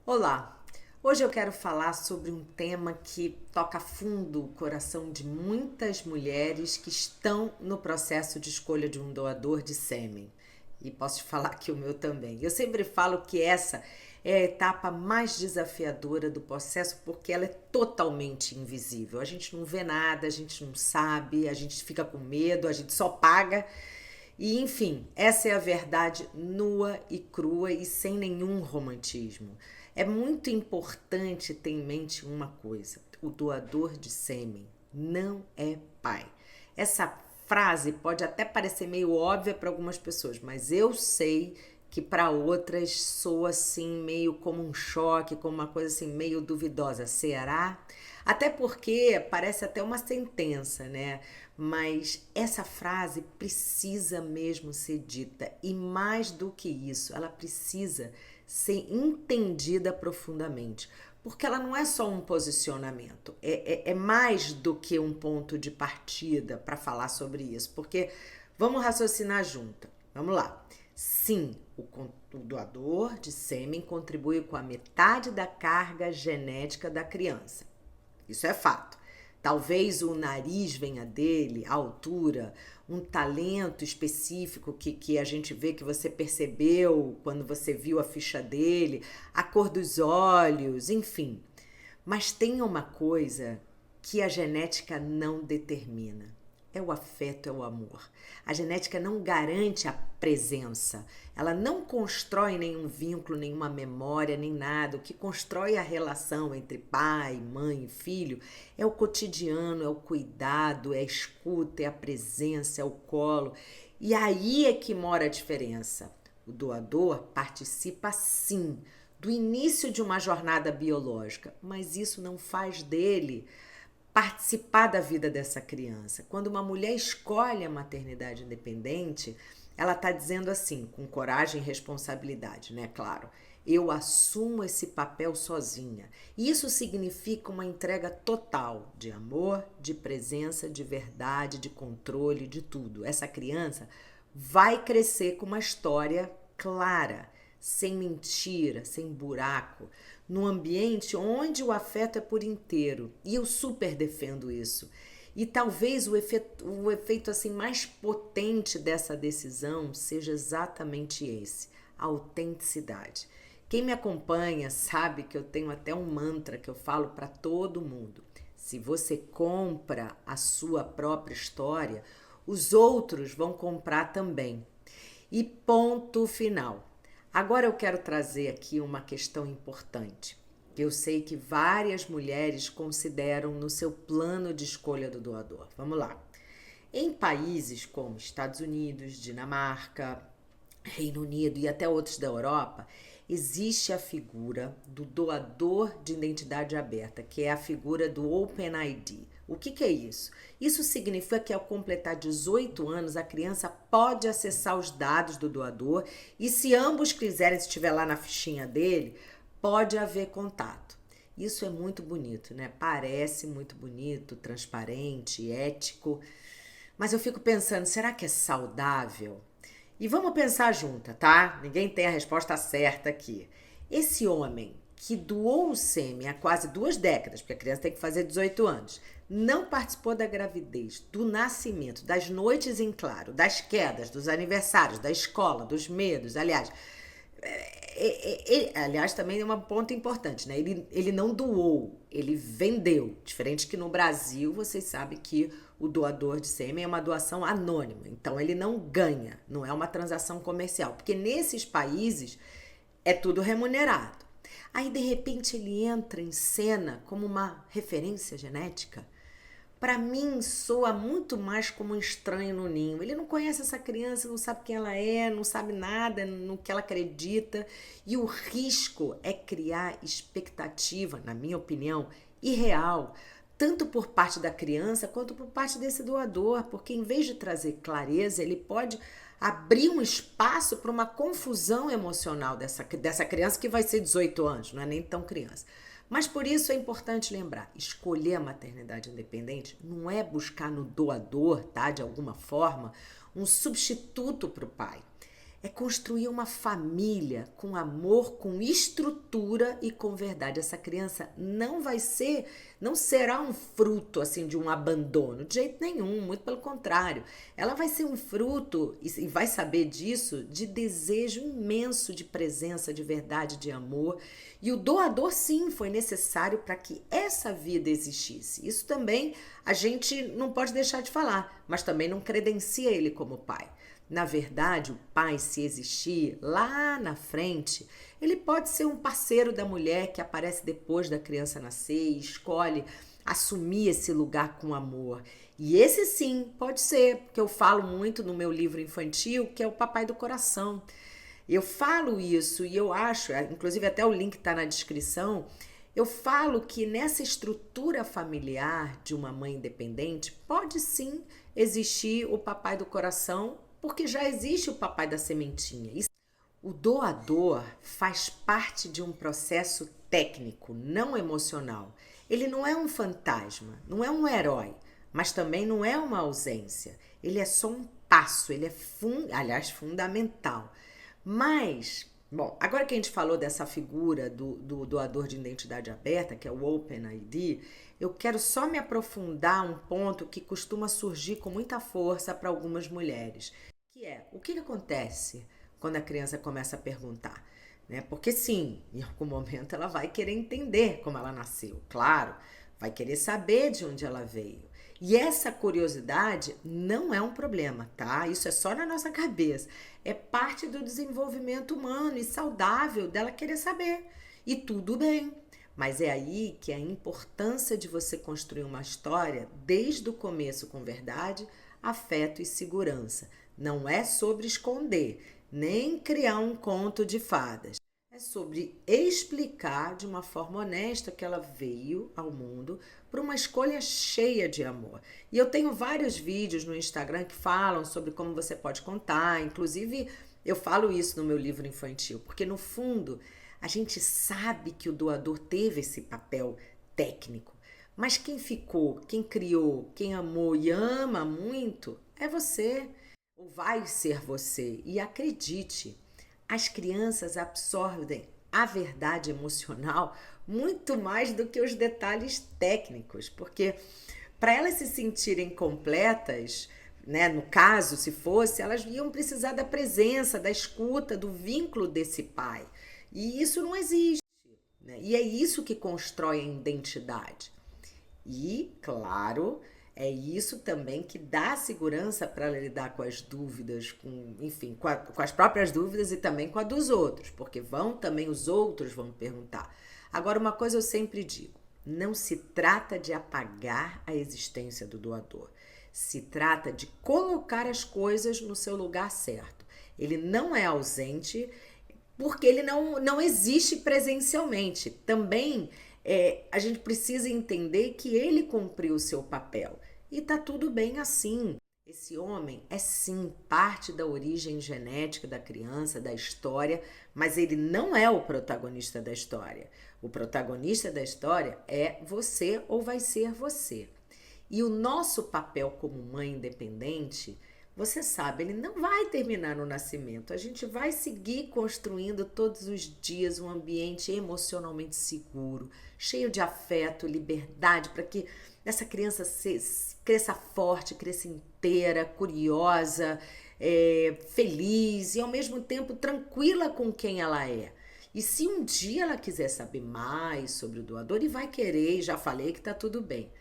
Olá! Hoje eu quero falar sobre um tema que toca fundo o coração de muitas mulheres que estão no processo de escolha de um doador de sêmen. E posso te falar que o meu também. Eu sempre falo que essa é a etapa mais desafiadora do processo porque ela é totalmente invisível. A gente não vê nada, a gente não sabe, a gente fica com medo, a gente só paga. E enfim, essa é a verdade nua e crua e sem nenhum romantismo. É muito importante ter em mente uma coisa: o doador de sêmen não é pai. Essa frase pode até parecer meio óbvia para algumas pessoas, mas eu sei que para outras soa assim meio como um choque, como uma coisa assim meio duvidosa. Será? Até porque parece até uma sentença, né? Mas essa frase precisa mesmo ser dita e mais do que isso, ela precisa ser entendida profundamente, porque ela não é só um posicionamento, é mais do que um ponto de partida para falar sobre isso, porque vamos raciocinar junto. Vamos lá. Sim, o doador de sêmen contribui com a metade da carga genética da criança. Isso é fato. Talvez o nariz venha dele, a altura, um talento específico que a gente vê que você percebeu quando você viu a ficha dele, a cor dos olhos, enfim. Mas tem uma coisa que a genética não determina. É o afeto, é o amor. A genética não garante a presença. Ela não constrói nenhum vínculo, nenhuma memória, nem nada. O que constrói a relação entre pai, mãe e filho é o cotidiano, é o cuidado, é a escuta, é a presença, é o colo. E aí é que mora a diferença. O doador participa sim do início de uma jornada biológica, mas isso não faz dele participar da vida dessa criança. Quando uma mulher escolhe a maternidade independente, ela está dizendo assim, com coragem e responsabilidade, né? Claro. Eu assumo esse papel sozinha. Isso significa uma entrega total de amor, de presença, de verdade, de controle, de tudo. Essa criança vai crescer com uma história clara, sem mentira, sem buraco, num ambiente onde o afeto é por inteiro. E eu super defendo isso. E talvez o efeito assim mais potente dessa decisão seja exatamente esse, a autenticidade. Quem me acompanha sabe que eu tenho até um mantra que eu falo para todo mundo. Se você compra a sua própria história, os outros vão comprar também. E ponto final. Agora eu quero trazer aqui uma questão importante, que eu sei que várias mulheres consideram no seu plano de escolha do doador. Vamos lá. Em países como Estados Unidos, Dinamarca, Reino Unido e até outros da Europa, existe a figura do doador de identidade aberta, que é a figura do Open ID. O que é isso? Isso significa que ao completar 18 anos, a criança pode acessar os dados do doador e, se ambos quiserem, se estiver lá na fichinha dele, pode haver contato. Isso é muito bonito, né? Parece muito bonito, transparente, ético, mas eu fico pensando, será que é saudável? E vamos pensar junta, tá? Ninguém tem a resposta certa aqui. Esse homem que doou o sêmen há quase 2 décadas, porque a criança tem que fazer 18 anos, não participou da gravidez, do nascimento, das noites em claro, das quedas, dos aniversários, da escola, dos medos. Aliás, também é um ponto importante, né? Ele não doou, ele vendeu. Diferente que no Brasil, vocês sabem que o doador de sêmen é uma doação anônima. Então, ele não ganha, não é uma transação comercial. Porque nesses países é tudo remunerado. Aí, de repente, ele entra em cena como uma referência genética. Para mim, soa muito mais como um estranho no ninho. Ele não conhece essa criança, não sabe quem ela é, não sabe nada no que ela acredita. E o risco é criar expectativa, na minha opinião, irreal, tanto por parte da criança quanto por parte desse doador, porque em vez de trazer clareza, ele pode abrir um espaço para uma confusão emocional dessa criança que vai ser 18 anos, não é nem tão criança. Mas por isso é importante lembrar, escolher a maternidade independente não é buscar no doador, tá, de alguma forma, um substituto para o pai. É construir uma família com amor, com estrutura e com verdade. Essa criança não será um fruto assim de um abandono, de jeito nenhum, muito pelo contrário. Ela vai ser um fruto e vai saber disso de desejo imenso de presença, de verdade, de amor. E o doador sim foi necessário para que essa vida existisse. Isso também a gente não pode deixar de falar, mas também não credencia ele como pai. Na verdade, o pai, se existir lá na frente, ele pode ser um parceiro da mulher que aparece depois da criança nascer e escolhe assumir esse lugar com amor. E esse sim pode ser, que eu falo muito no meu livro infantil, que é o papai do coração. Eu falo isso e eu acho, inclusive até o link está na descrição, eu falo que nessa estrutura familiar de uma mãe independente pode sim existir o papai do coração, porque já existe o papai da sementinha. O doador faz parte de um processo técnico, não emocional. Ele não é um fantasma, não é um herói, mas também não é uma ausência. Ele é só um passo, ele é fundamental. Mas, bom, agora que a gente falou dessa figura do doador de identidade aberta, que é o OpenID, eu quero só me aprofundar um ponto que costuma surgir com muita força para algumas mulheres, que é o que acontece quando a criança começa a perguntar, né? Porque sim, em algum momento ela vai querer entender como ela nasceu, claro, vai querer saber de onde ela veio. E essa curiosidade não é um problema, tá? Isso é só na nossa cabeça. É parte do desenvolvimento humano e saudável dela querer saber. E tudo bem. Mas é aí que a importância de você construir uma história desde o começo com verdade, afeto e segurança. Não é sobre esconder, nem criar um conto de fadas. É sobre explicar de uma forma honesta que ela veio ao mundo por uma escolha cheia de amor. E eu tenho vários vídeos no Instagram que falam sobre como você pode contar, inclusive eu falo isso no meu livro infantil, porque no fundo a gente sabe que o doador teve esse papel técnico, mas quem ficou, quem criou, quem amou e ama muito é você, ou vai ser você. E acredite, as crianças absorvem a verdade emocional muito mais do que os detalhes técnicos, porque para elas se sentirem completas, né, no caso, se fosse, elas iam precisar da presença, da escuta, do vínculo desse pai. E isso não existe, né? E é isso que constrói a identidade. E, claro, é isso também que dá segurança para lidar com as dúvidas, enfim, com as próprias dúvidas e também com a dos outros, porque os outros vão perguntar. Agora, uma coisa eu sempre digo, não se trata de apagar a existência do doador, se trata de colocar as coisas no seu lugar certo. Ele não é ausente, porque ele não existe presencialmente. Também a gente precisa entender que ele cumpriu o seu papel. E tá tudo bem assim. Esse homem é sim parte da origem genética da criança, da história, mas ele não é o protagonista da história. O protagonista da história é você ou vai ser você. E o nosso papel como mãe independente, você sabe, ele não vai terminar no nascimento. A gente vai seguir construindo todos os dias um ambiente emocionalmente seguro, cheio de afeto, liberdade, para que essa criança cresça forte, cresça inteira, curiosa, feliz e ao mesmo tempo tranquila com quem ela é. E se um dia ela quiser saber mais sobre o doador, e vai querer, já falei que tá tudo bem.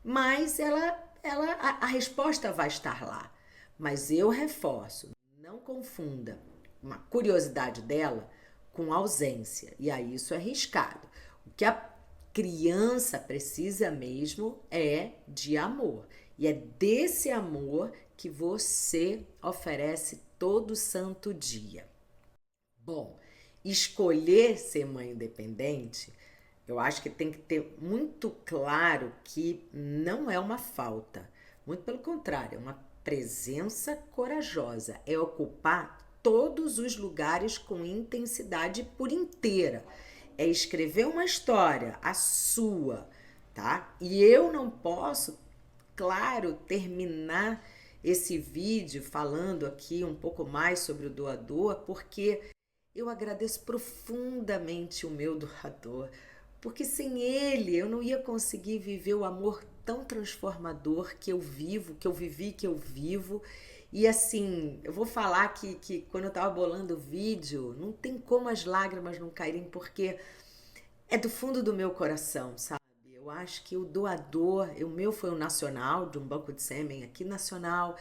Mas a resposta vai estar lá. Mas eu reforço, não confunda uma curiosidade dela com ausência. E aí isso é arriscado. O que a criança precisa mesmo é de amor. E é desse amor que você oferece todo santo dia. Bom, escolher ser mãe independente, eu acho que tem que ter muito claro que não é uma falta. Muito pelo contrário, é uma presença corajosa. É ocupar todos os lugares com intensidade por inteira. É escrever uma história, a sua, tá? E eu não posso, claro, terminar esse vídeo falando aqui um pouco mais sobre o doador, porque eu agradeço profundamente o meu doador, porque sem ele eu não ia conseguir viver o amor tão transformador que eu vivo, que eu vivi, que eu vivo. E assim, eu vou falar que quando eu tava bolando o vídeo, não tem como as lágrimas não caírem, porque é do fundo do meu coração, sabe? Eu acho que o doador, o meu foi um nacional, de um banco de sêmen aqui nacional,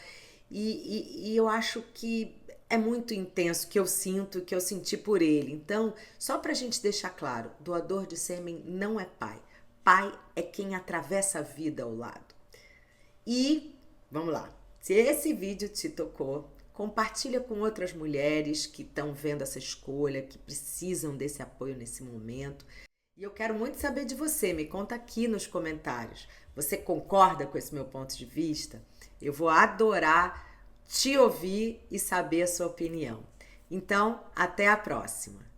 e eu acho que é muito intenso que eu sinto, que eu senti por ele. Então, só pra gente deixar claro, doador de sêmen não é pai. Pai é quem atravessa a vida ao lado. E vamos lá. Se esse vídeo te tocou, compartilha com outras mulheres que estão vendo essa escolha, que precisam desse apoio nesse momento. E eu quero muito saber de você, me conta aqui nos comentários. Você concorda com esse meu ponto de vista? Eu vou adorar te ouvir e saber a sua opinião. Então, até a próxima!